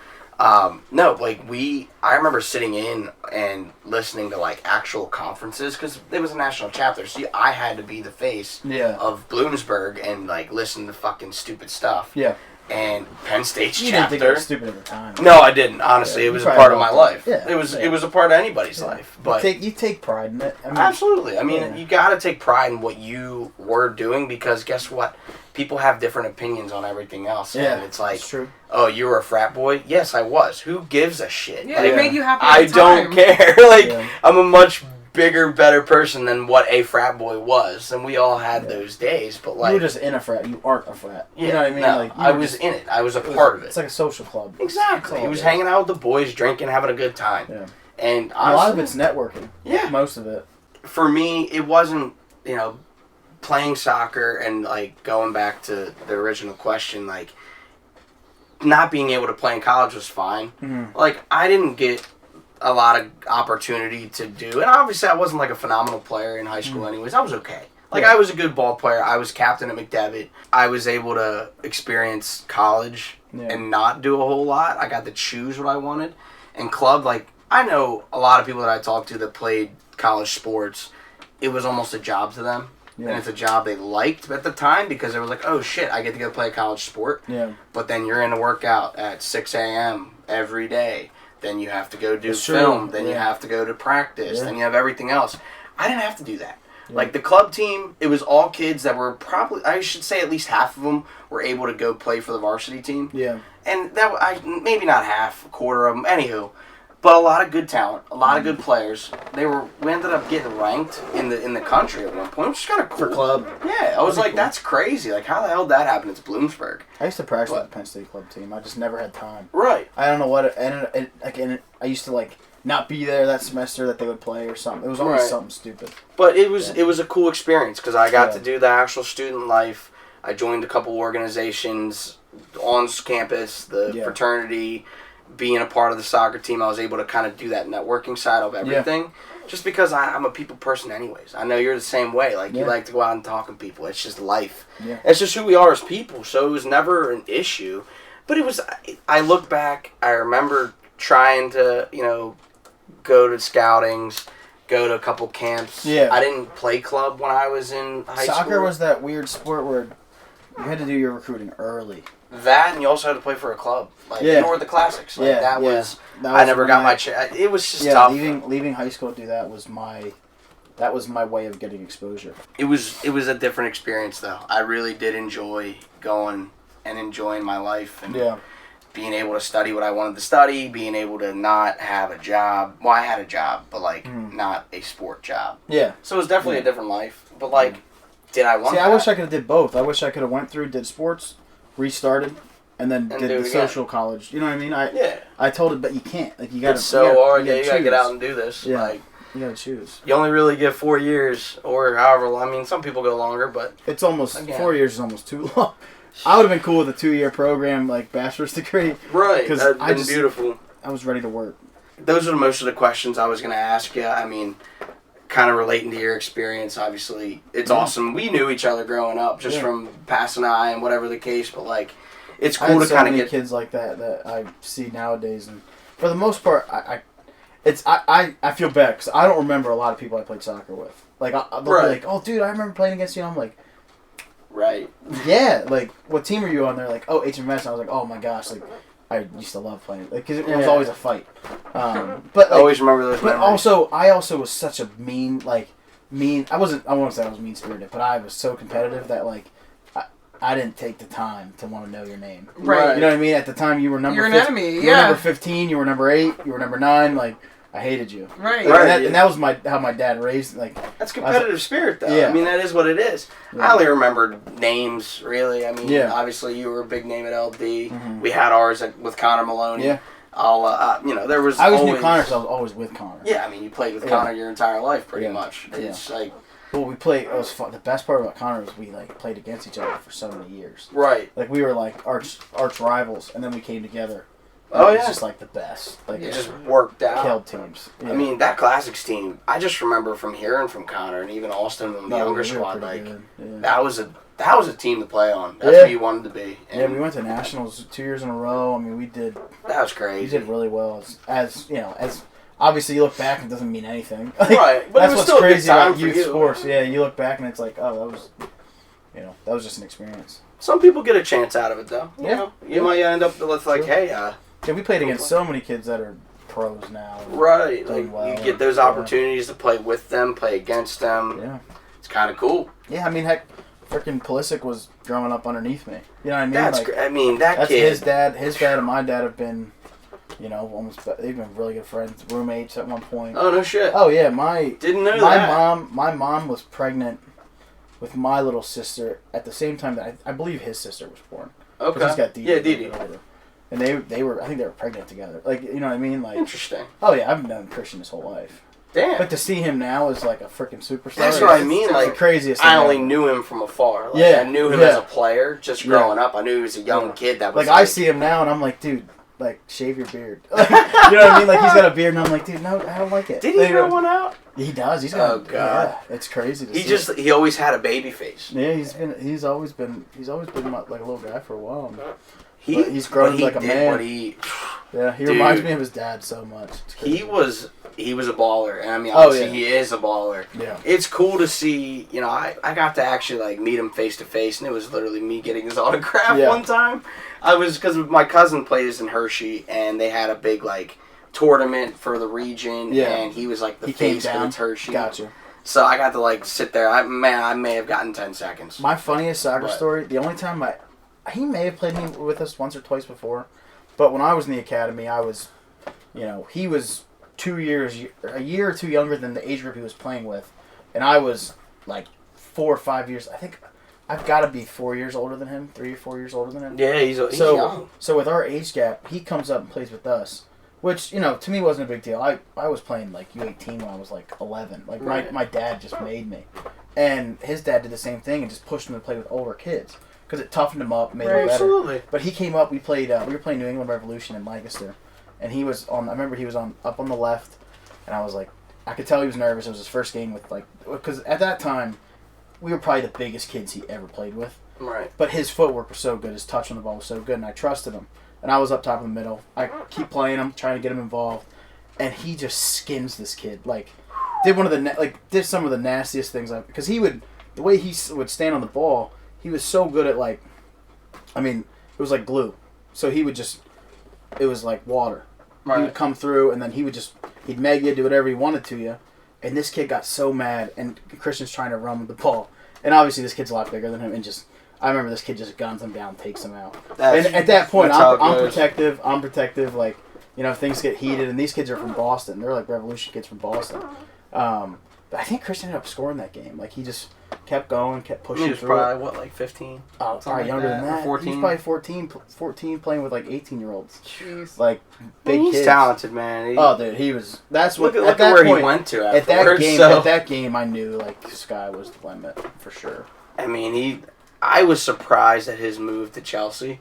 no, like I remember sitting in and listening to like actual conferences because it was a national chapter. So I had to be the face of Bloomsburg and like listen to fucking stupid stuff. Yeah. And Penn State's you chapter. didn't think it was stupid at the time. No, I didn't. Honestly, it was a part of my life. Yeah. It was a part of anybody's life. But you take pride in it. I mean, absolutely. I mean, you got to take pride in what you were doing because guess what? People have different opinions on everything else. Yeah, and it's like, that's true. Oh, you were a frat boy? Yes, I was. Who gives a shit? Yeah, like, it made you happy. I at the time. don't care. Like, I'm a much bigger, better person than what a frat boy was, and we all had those days. But like, you were just in a frat. You aren't a frat. Yeah, you know what I mean? No, like, I was in it. I was a part of it. It's like a social club. Exactly. He was hanging out with the boys, drinking, having a good time. Yeah. And honestly, a lot of it's networking. Yeah. Most of it. For me, it wasn't, playing soccer and, like, going back to the original question, like, not being able to play in college was fine. Mm-hmm. Like, I didn't get a lot of opportunity to do, and obviously I wasn't, like, a phenomenal player in high school anyways. I was okay. Like, I was a good ball player. I was captain at McDevitt. I was able to experience college and not do a whole lot. I got to choose what I wanted. And club, like, I know a lot of people that I talked to that played college sports, it was almost a job to them. Yeah. And it's a job they liked at the time because they were like, oh shit, I get to go play a college sport. Yeah. But then you're in a workout at 6 a.m. every day. Then you have to go do film. Then you have to go to practice. Then you have everything else. I didn't have to do that. Yeah. Like the club team, it was all kids that were probably, I should say at least half of them were able to go play for the varsity team. Yeah. And maybe not half, a quarter of them, anywho. But a lot of good talent, a lot of good players. We ended up getting ranked in the country at one point, which is kind of cool. For club. Yeah, I was like, that's crazy. Like, how the hell did that happen? It's Bloomsburg. I used to practice with the Penn State club team. I just never had time. Right. I don't know what I used to like not be there that semester that they would play or something. It was always something stupid. But it was a cool experience because I got to do the actual student life. I joined a couple organizations on campus, the fraternity. Being a part of the soccer team, I was able to kind of do that networking side of everything. Just because I'm a people person anyways. I know you're the same way. Like, you like to go out and talk to people. It's just life. Yeah. It's just who we are as people. So it was never an issue. But it was, I look back, I remember trying to, go to scoutings, go to a couple camps. Yeah. I didn't play club when I was in high school. Soccer was that weird sport where you had to do your recruiting early. That, and you also had to play for a club. Like, you were the classics. Like, that was I never got my chance. It was just tough. Leaving high school to do that was my way of getting exposure. It was a different experience, though. I really did enjoy going and enjoying my life. And being able to study what I wanted to study, being able to not have a job. Well, I had a job, but, like, not a sport job. Yeah. So it was definitely a different life. But, like, did I want that? I wish I could have did both. I wish I could have went through, did sports, restarted, and then did the social college. You know what I mean? I told it, but you can't. Like, you got to. It's so hard. You got to get out and do this. Yeah. Like, you got to choose. You only really get 4 years, or however long. I mean, some people go longer, but it's almost 4 years is almost too long. I would have been cool with a 2-year program, like bachelor's degree. Right. Because that'd been beautiful. I was ready to work. Those are most of the questions I was going to ask you. I mean, kind of relating to your experience, obviously, it's awesome. We knew each other growing up, just from passing eye and whatever the case, but like, it's cool to kind of get kids like that I see nowadays, and for the most part, I feel bad because I don't remember a lot of people I played soccer with. Like, they'll be like, "Oh, dude, I remember playing against you." And I'm like, Right. Yeah, like, what team are you on? They're like, oh, HMS. And I was like, oh my gosh, like, I used to love playing, like, because it was always a fight. But like, I always remember those But memories. I also was such a mean. I won't say I was mean spirited, but I was so competitive that like, I didn't take the time to want to know your name. Right. You know what I mean? At the time, you were number. You're an enemy. You were number 15. You were number 8. You were number 9. Like, I hated you. Right. And that was how my dad raised. Like, that's competitive spirit, though. Yeah. I mean, that is what it is. Yeah. I only remember names, really. I mean, Yeah. obviously, you were a big name at LD. Mm-hmm. We had ours with Connor Maloney. Yeah. There was. I always always knew Connor, so I was always with Connor. Yeah, I mean, you played with Connor your entire life, pretty Yeah. much. It's like. Well, we played. It was fun. The best part about Connor was we like played against each other for so many years. Right. Like we were like arch rivals, and then we came together. Oh, It was yeah. just like the best. Like It just worked out. killed teams. Yeah. I mean, that Classics team, I just remember from hearing from Connor and even Austin and the No, younger we were squad, pretty like, good. Yeah. that was a team to play on. That's Yeah. what you wanted to be. And Yeah, we went to nationals 2 years in a row. I mean, we did that was crazy. really well. As you know, as obviously you look back and it doesn't mean anything. Like, Right, but it that's was what's still a good crazy time about for youth you. sports. Yeah, you look back and it's like, oh, that was just an experience. Some people get a chance out of it, though. You Yeah. know, you might end up with, like, Sure. hey, Yeah, we played against so many kids that are pros now. right. Doing Like, well. you get those opportunities to play with them, play against them. Yeah. It's kind of cool. Yeah, I mean, heck, freaking Pulisic was growing up underneath me. You know what I mean? That's Like, I mean, that that's kid. his dad. His dad and my dad have been, they've been really good friends, roommates at one point. Oh, no shit. Oh yeah, Didn't know that. my mom was pregnant with my little sister at the same time that I believe his sister was born. 'Cause Okay. He's got Dee. Yeah, Dee. And they were, I think they were pregnant together. Like, you know what I mean? Like, Interesting. oh yeah, I've known Christian his whole life. Damn. But to see him now as like a freaking superstar. That's what I mean. It's Like, the craziest thing I only ever. knew him from afar. Like, Yeah, I knew him yeah. as a player just growing up. I knew he was a young Yeah. kid that was Like, I see him now and I'm like, dude, like, shave your beard. Like, you know what I mean? Like, he's got a beard and I'm like, dude, no, I don't like it. Did he grow one out? He does. He's got. Oh, God. Yeah, it's crazy to see. He always had a baby face. Yeah, he's always been like a little guy for a while. He, But he's grown but he like a did man. What he He Dude. reminds me of his dad so much. It's crazy. he was a baller, and I mean, Oh, obviously yeah. he is a baller. Yeah. It's cool to see. You know, I got to actually like meet him face to face, and it was literally me getting his autograph Yeah. one time. Because my cousin plays in Hershey, and they had a big like tournament for the region, Yeah. and he was like the He came face down. of Hershey. Gotcha. So I got to like sit there. I may have gotten 10 seconds. My funniest soccer What? story. The only time he may have played me with us once or twice before, but when I was in the academy, I was, he was a year or two younger than the age group he was playing with, and I was like 4 or 5 years. I think I've got to be 4 years older than him, 3 or 4 years older than him. Yeah, he's young. So with our age gap, he comes up and plays with us, which to me wasn't a big deal. I was playing like U18 when I was like 11. Like Right. my dad just made me, and his dad did the same thing and just pushed him to play with older kids because it toughened him up, made him better. Absolutely. But he came up. We were playing New England Revolution in Lancaster, and he was on. I remember he was up on the left, and I was like, I could tell he was nervous. It was his first game with because at that time, we were probably the biggest kids he ever played with. Right. But his footwork was so good, his touch on the ball was so good, and I trusted him. And I was up top in the middle. I keep playing him, trying to get him involved, and he just skins this kid. Like, did some of the nastiest things. Because the way he would stand on the ball, he was so good at it was like glue. So he would it was like water. Right. He would come through, and then he'd meg you, do whatever he wanted to you. And this kid got so mad, and Christian's trying to run with the ball. And obviously this kid's a lot bigger than him, and I remember this kid just guns him down, takes him out. And at that point, that's how it I'm goes. protective, like, things get heated, and these kids are from Boston. They're like Revolution kids from Boston. But I think Christian ended up scoring that game. Like, he just kept going, kept pushing He was through. probably, like 15? Probably like younger that, than or that. 14? He's probably 14 playing with like 18-year-olds. Jeez. Like, big He's kids. talented, man. Oh, dude, he was. That's what. Look at that where point, he went to at that afterwards. game. So. At that game, I knew like the sky was the limit for sure. I mean, I was surprised at his move to Chelsea.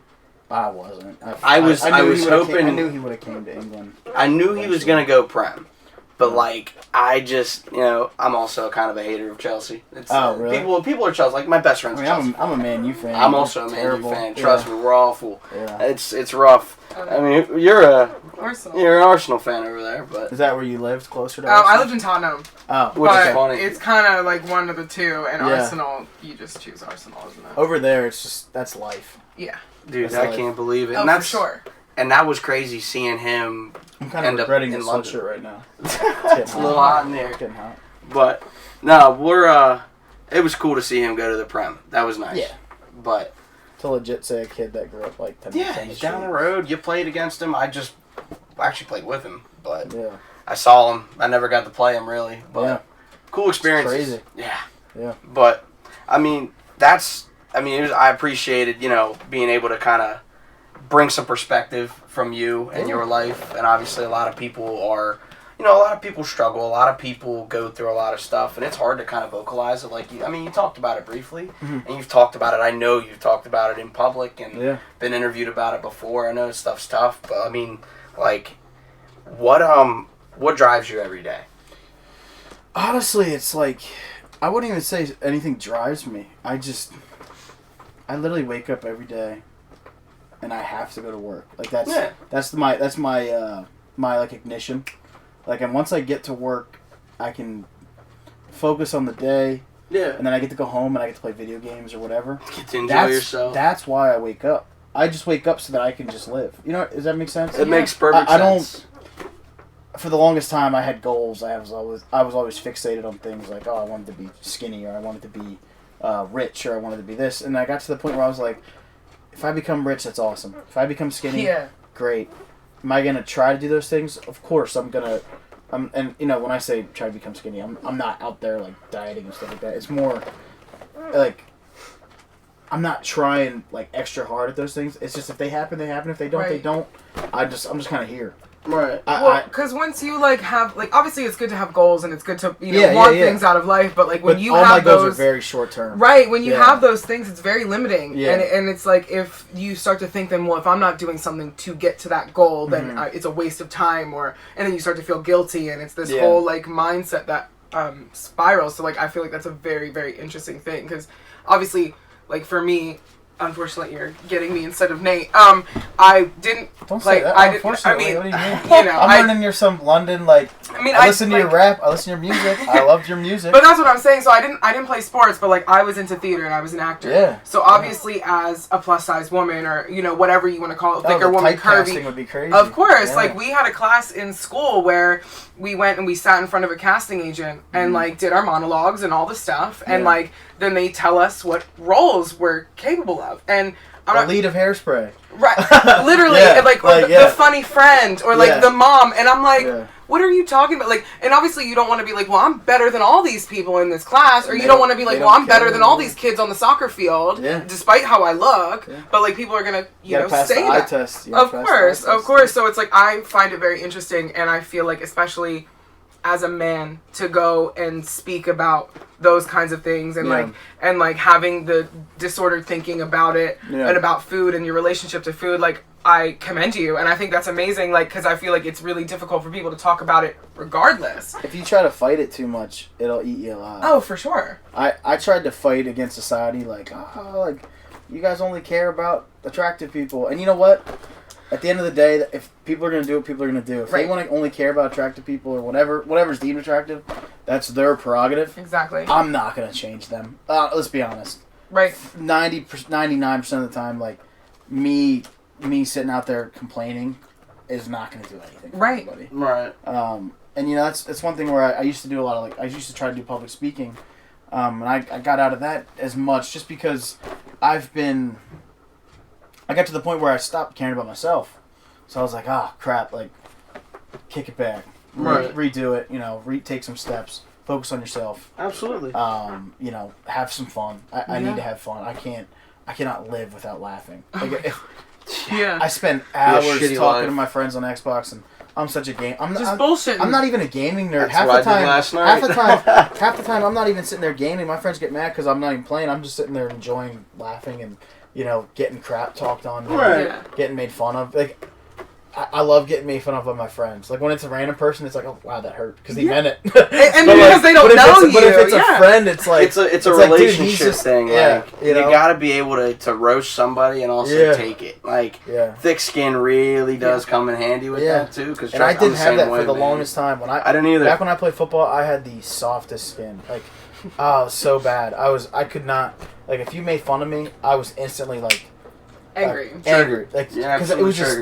I wasn't. I was hoping. I knew he would have came to England. I knew he was going to go Prem. But like, I just, I'm also kind of a hater of Chelsea. It's, really? People are Chelsea. Like my best friend's Chelsea. I'm a Man U fan. I'm also a Man U fan. Trust me, we're awful. Yeah. It's rough. I mean, you're an Arsenal fan over there, but is that where you lived, closer to? I lived in Tottenham. Which is funny. It's kind of like one of the two, and Arsenal, you just choose Arsenal, isn't it? Over there, it's just that's life. Yeah. Dude, I can't believe it. Oh, and that's, for sure. And that was crazy seeing him. I'm kind of regretting this sweatshirt right now. It's a little hot in there. It's getting hot. But no, it was cool to see him go to the Prem. That was nice. Yeah. But to legit say a kid that grew up like 10 he's down the road. You played against him. I actually played with him, but I saw him. I never got to play him really. But cool experience. Crazy. Yeah. Yeah. But I mean, I appreciated, being able to kind of bring some perspective from you and your life. And obviously a lot of people struggle. A lot of people go through a lot of stuff, and it's hard to kind of vocalize it. Like, you talked about it briefly, and you've talked about it. I know you've talked about it in public and been interviewed about it before. I know stuff's tough, but I mean, like, what drives you every day? Honestly, it's like, I wouldn't even say anything drives me. I literally wake up every day, and I have to go to work. Like that's my like ignition. Like, and once I get to work, I can focus on the day. Yeah. And then I get to go home and I get to play video games or whatever. Get to enjoy yourself. That's why I wake up. I just wake up so that I can just live. Does that make sense? It makes perfect sense. For the longest time, I had goals. I was always fixated on things like, I wanted to be skinny, or I wanted to be rich, or I wanted to be this. And I got to the point where I was like, if I become rich, that's awesome. If I become skinny, great. Am I gonna try to do those things? Of course, I'm gonna. And when I say try to become skinny, I'm not out there like dieting and stuff like that. It's more like I'm not trying like extra hard at those things. It's just if they happen, they happen. If they don't, they don't. I'm just kind of here. Right. Because once you have obviously it's good to have goals and it's good to want things out of life, but like when you have all my those, goals are very short term. Right. When you have those things, it's very limiting. Yeah. And it's like if you start to think then, well, if I'm not doing something to get to that goal, then it's a waste of time, and then you start to feel guilty, and it's this whole like mindset that spirals. So like I feel like that's a very, very interesting thing, because obviously like for me. Unfortunately, you're getting me instead of Nate. I didn't play. I didn't. Unfortunately, what do you mean? I'm learning you're some London I listen to your rap. I listen to your music. I loved your music. But that's what I'm saying. So I didn't play sports, but like I was into theater and I was an actor. Yeah. So obviously, as a plus size woman or whatever you want to call it, thicker woman, curvy, would be crazy. Of course, like we had a class in school where we went and we sat in front of a casting agent and like did our monologues and all the stuff, and like then they tell us what roles we're capable of. And the lead of Hairspray. Right. Literally. The funny friend or like the mom. And I'm like, what are you talking about? Like, and obviously you don't want to be like, well, I'm better than all these people in this class. Or you don't want to be like, well, I'm better than all these kids on the soccer field, despite how I look. Yeah. But like people are going to, say that. Test. Of course. So it's like, I find it very interesting. And I feel like especially as a man to go and speak about those kinds of things and like having the disordered thinking about it and about food and your relationship to food, like I commend you, and I think that's amazing, like because I feel like it's really difficult for people to talk about it regardless. If you try to fight it too much, it'll eat you alive. Oh, for sure. I tried to fight against society like you guys only care about attractive people, and you know what? At the end of the day, if people are going to do what people are going to do. If they want to only care about attractive people or whatever's deemed attractive, that's their prerogative. Exactly. I'm not going to change them. Let's be honest. Right. 99% of the time, like, me sitting out there complaining is not going to do anything for anybody. Right. And, that's one thing where I used to do a lot of, I used to try to do public speaking. And I got out of that as much just because I got to the point where I stopped caring about myself. So I was like, crap, like, kick it back. Redo it, take some steps. Focus on yourself. Absolutely. Have some fun. I need to have fun. I cannot live without laughing. Like, I spend hours talking to my friends on Xbox, and I'm such a game. I'm bullshitting. I'm not even a gaming nerd. Half the time, I'm not even sitting there gaming. My friends get mad because I'm not even playing. I'm just sitting there enjoying laughing and getting crap talked on, getting made fun of. Like, I love getting made fun of by my friends. Like when it's a random person, it's like, oh wow, that hurt because he meant it. and because they don't know you. But if it's a friend, it's like it's a relationship like, thing. Yeah, like you gotta be able to roast somebody and also take it. Like thick skin really does come in handy with that too. Cause and I didn't have that for the longest time. When I didn't either. Back when I played football, I had the softest skin. Like, oh, so bad. I could not. Like if you made fun of me, I was instantly like. Angry. Like, because it was just,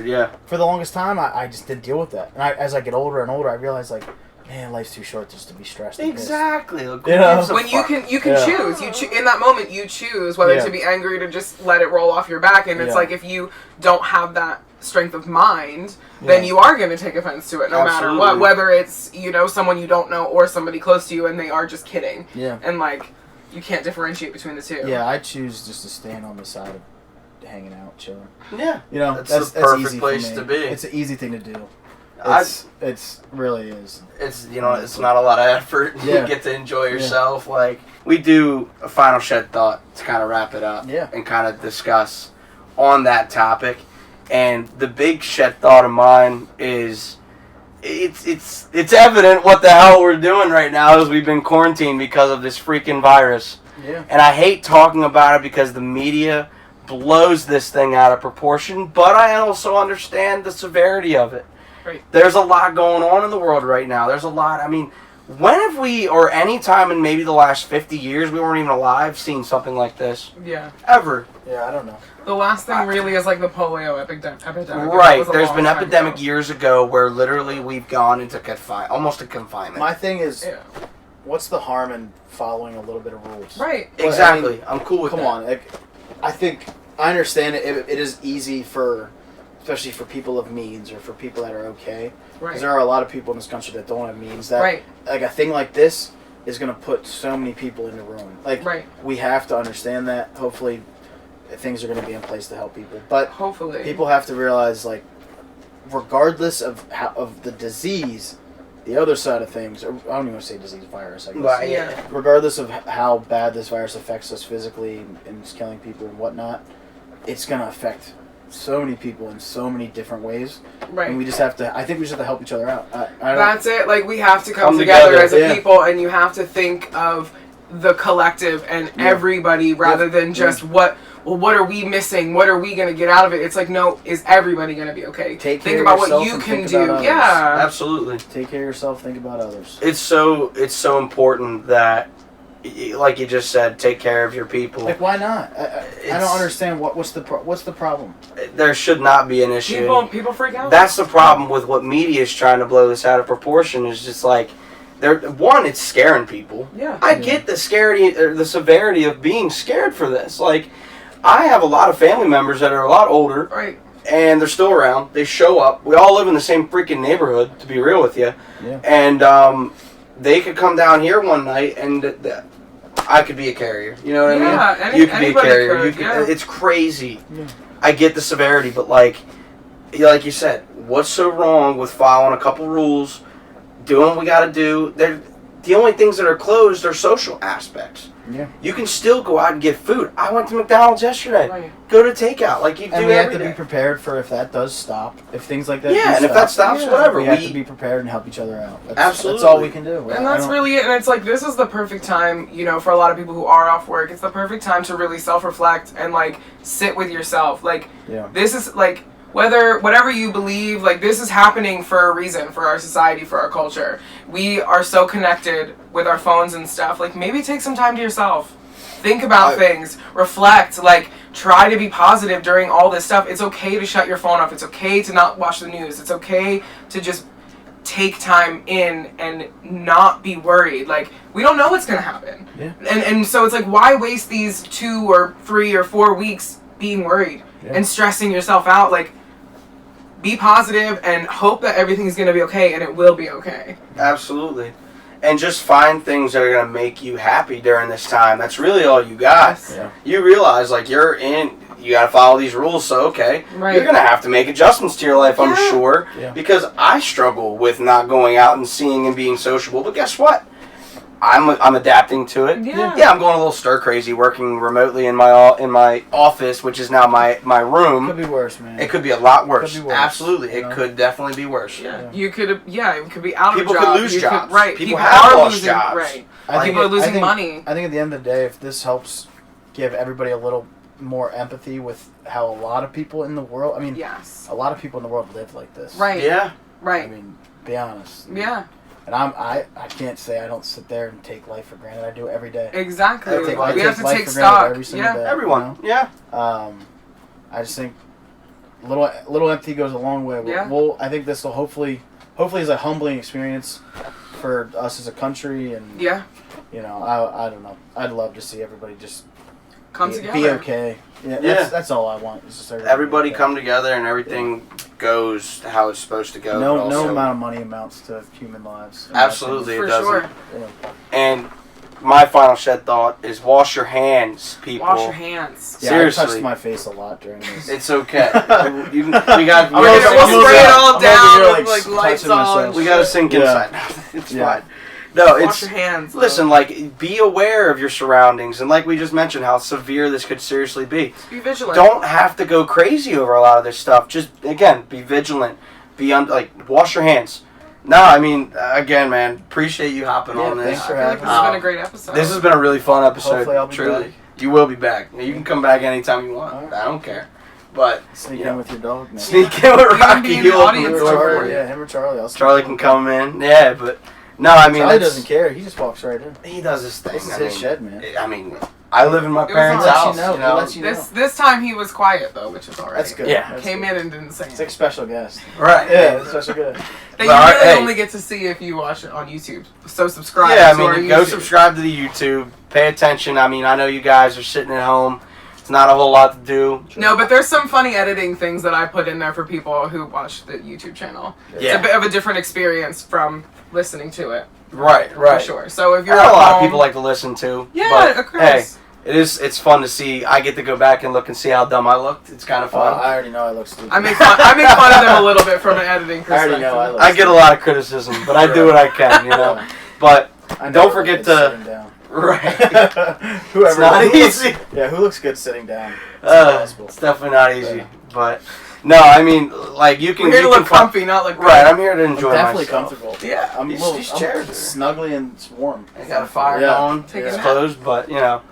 for the longest time, I just didn't deal with that. And as I get older and older, I realize, like, man, life's too short just to be stressed. Exactly. You know? When you can choose. In that moment, you choose whether to be angry, to just let it roll off your back. And it's like, if you don't have that strength of mind, then you are going to take offense to it no matter what. Whether it's, someone you don't know or somebody close to you and they are just kidding. Yeah. And, like, you can't differentiate between the two. Yeah, I choose just to stand on the side of hanging out, chilling. Yeah, that's the perfect easy place for me. to be. It's an easy thing to do. It's really is. It's it's not a lot of effort. You get to enjoy yourself. Like we do a final shed thought to kind of wrap it up. And kind of discuss on that topic. And the big shed thought of mine is. It's evident what the hell we're doing right now as we've been quarantined because of this freaking virus. Yeah. And I hate talking about it because the media blows this thing out of proportion, but I also understand the severity of it. Right. There's a lot going on in the world right now. There's a lot. I mean, when have we, or any time in maybe the last 50 years, we weren't even alive, seen something like this? Yeah. Ever. Yeah, I don't know. The last thing really is like the polio epidemic. Right. There's been epidemic years ago where literally we've gone into almost a confinement. My thing is, what's the harm in following a little bit of rules? Right. Exactly. I'm cool with that. Come on. Like, I understand it is easy especially for people of means or for people that are okay. Right. Because there are a lot of people in this country that don't have means. That like a thing like this is going to put so many people in the room. Like we have to understand that. Hopefully, things are going to be in place to help people. But hopefully, people have to realize, like, regardless of the disease, the other side of things, or I don't even want to say disease, virus, I guess. Regardless of how bad this virus affects us physically and is killing people and whatnot, it's going to affect so many people in so many different ways. Right. And we just have to, I think we just have to help each other out. That's it. Like, we have to come together as a people, and you have to think of the collective and everybody rather than just what are we missing? What are we going to get out of it? It's like, no, is everybody going to be okay? Think about what you can do. Yeah. Absolutely. Take care of yourself, think about others. It's so important that, like you just said, take care of your people. Like, why not? I don't understand what's the problem. There should not be an issue. People freak out. That's the problem with what media is trying to blow this out of proportion. Is just like, it's scaring people. Yeah. I get the severity of being scared for this. Like, I have a lot of family members that are a lot older. Right. And they're still around. They show up. We all live in the same freaking neighborhood, to be real with you. Yeah. And they could come down here one night and I could be a carrier. You know what I mean? You could be a carrier. It's crazy. Yeah. I get the severity, but like you said, what's so wrong with following a couple rules, doing what we got to do? The only things that are closed are social aspects. Yeah. You can still go out and get food. I went to McDonald's yesterday. Right. Go to takeout like you do every day. And we have to be prepared for if that does stop. If things like that if that stops, whatever. We have to be prepared and help each other out. Absolutely. That's all we can do. And that's really it. And it's like, this is the perfect time, for a lot of people who are off work, it's the perfect time to really self-reflect and, like, sit with yourself. Like, this is, like, whatever you believe, like, this is happening for a reason, for our society, for our culture. We are so connected with our phones and stuff. Like, maybe take some time to yourself. Think about things. Reflect. Like, try to be positive during all this stuff. It's okay to shut your phone off. It's okay to not watch the news. It's okay to just take time in and not be worried. Like, we don't know what's going to happen. Yeah. And so it's like, why waste these 2 or 3 or 4 weeks being worried and stressing yourself out? Like, be positive and hope that everything's going to be okay, and it will be okay. Absolutely. And just find things that are going to make you happy during this time. That's really all you got. Yes. Yeah. You realize, like, you got to follow these rules, so okay. Right. You're going to have to make adjustments to your life, I'm sure. Yeah. Because I struggle with not going out and seeing and being sociable. But guess what? I'm adapting to it. Yeah. I'm going a little stir crazy working remotely in my office, which is now my room. Could be worse, man. It could be a lot worse. Could be worse, Absolutely, you know? It could definitely be worse. Yeah. You could. Yeah, it could be out People of a job. could lose You jobs. Right. People People have are lost losing. jobs. Right. I think People are losing money. I think at the end of the day, if this helps give everybody a little more empathy with how a lot of people in the world, I mean, Yes. a lot of people in the world live like this. Right. Yeah. Right. I mean, be honest. Yeah. And I can't say I don't sit there and take life for granted. I do it every day. Exactly. I We have to life take for granted stock. every single Yeah. day, Everyone. you know? Yeah. I just think little empathy goes a long way. Yeah. I think this will hopefully is a humbling experience for us as a country, and Yeah. you know, I don't know. I'd love to see everybody just Come be together. okay. Yeah, Yeah. that's all I want. Is just Everybody be okay. come together and everything goes how it's supposed to go. No, but no also- amount of money amounts to human lives. in my Absolutely, For it doesn't. sure. opinion. And my final shed thought is wash your hands, people. Wash your hands. Yeah, Seriously. I touched my face a lot during this. It's okay. we got. I'm We over We'll here, got spray it all I'm over down here, with like lights touching on. myself. we got to sink Yeah. inside. It's Yeah. fine. No, Wash it's. your hands. Listen, like, be aware of your surroundings, and like we just mentioned, how severe this could seriously be. Be vigilant. Don't have to go crazy over a lot of this stuff. Just again, be vigilant. Wash your hands. No, I mean, again, man, appreciate you hopping Yeah, on this. thanks I for feel like having this has me. been a great episode. This has been a really fun episode. Hopefully I'll be truly. back. You will be back. You can come back anytime you want. All right. I don't care. But Sneak Yeah. in with your dog, man. sneak in with You can Rocky. be in the He'll open audience the door too. for you. Yeah, him or Charlie. I'll sneak Charlie in. can come in. Yeah, but no, I mean, Charlie that's- doesn't care. He just walks right in. He does his thing. This is I his mean, shed, man. I mean, I live in my was parents' all right. house. He lets you know. He lets you know. This time he was quiet though, which is alright. That's good. Yeah. That's Came good. in and didn't say It's anything. like special guest. Right. Yeah, it's special good. That Well, you really hey. only get to see if you watch it on YouTube. So subscribe. Yeah, I to our mean, go YouTube. subscribe to the YouTube. Pay attention. I mean, I know you guys are sitting at home. It's not a whole lot to do. No, but there's some funny editing things that I put in there for people who watch the YouTube channel. Yeah. It's a bit of a different experience from listening to it, Right, for right. sure. So if I you're know at a lot of home- people like to listen to. yeah, but, of course. hey, it's fun to see. I get to go back and look and see how dumb I looked. It's kind of fun. I already know I look stupid. I make fun of them a little bit from an editing I perspective. already know I look I get a lot of criticism, but I do what I can, you know. But I don't never forget look to- good sitting down. right, Whoever. it's not who looks- easy. Yeah, who looks good sitting down? It's impossible. It's definitely not easy. Yeah. But no, I mean, like you can. We're here to you look can comfy, not look Right, I'm here to enjoy I'm definitely myself. comfortable. Yeah. I'm These- a little, these I'm chairs are- snuggly and it's warm. I got a fire Yeah. going. Take It's a nap. closed, but you know.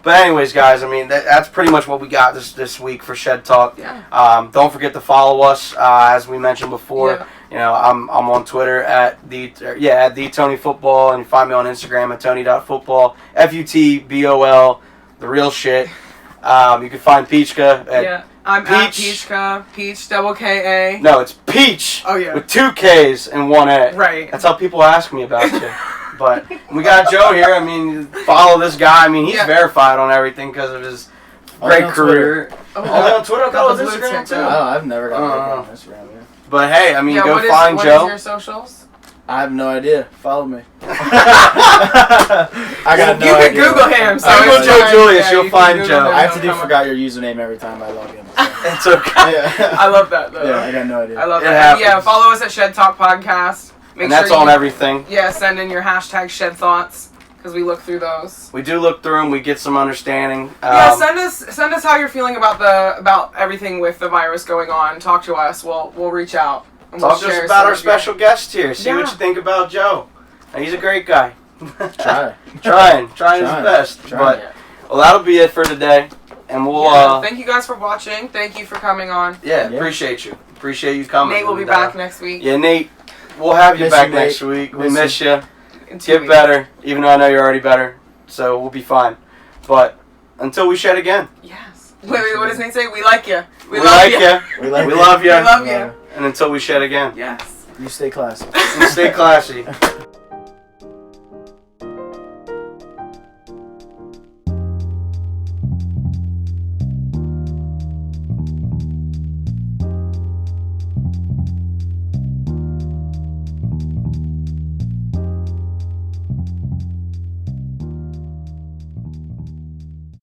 But anyways, guys, I mean that's pretty much what we got this week for Shed Talk. Yeah. Don't forget to follow us, as we mentioned before. Yeah. You know, I'm on Twitter at the Tony Football, and you find me on Instagram at Tony.football. FUTBOL, the real shit. You can find Peachka at Yeah. I'm at Peach. Peachka, Peach double K-A. no, it's Peach Oh yeah. with 2 K's and 1 A. Right. That's how people ask me about you. But we got Joe here. I mean, follow this guy. I mean, he's Yeah. verified on everything because of his Only great on career. Oh, Only on Twitter. I got thought it the was blue Instagram tick, too. too. I've never got Uh, on Instagram. Yeah. But hey, I mean, yeah, go what is find what Joe. is your socials? I have no idea. Follow me. I You got no can idea. Google him. So Google it's Joe fine. Julius, Yeah, you'll you can find Google Joe. him, I have to he'll do come forgot your username every time I log in. So. It's okay. Yeah. I love that though. Yeah, I got no idea. I love It that. happens. Yeah, follow us at Shed Talk Podcast. Make And that's sure on you, everything. Yeah, send in your hashtag Shed Thoughts because we look through those. We do look through them. We get some understanding. Yeah, send us how you're feeling about everything with the virus going on. Talk to us. We'll reach out. And Talk we'll to us share about some our of special guest here. See Yeah. what you think about Joe. He's a great guy. Try. trying his Trying. best. Trying. But well, that'll be it for today. And we'll Yeah, thank you guys for watching. Thank you for coming on. yeah, Yeah. appreciate you. Appreciate you coming. Nate will be And, back next week. Yeah, Nate, we'll have you Miss back you, Nate. next week. We Miss miss you. In 2 Get weeks. better, even though I know you're already better. So we'll be fine. But until we shed again. Yes. Wait, what does Nate say? We like you. We like you. We like We you. love you. We love you. And until we shed again. Yes. You stay classy. And stay classy.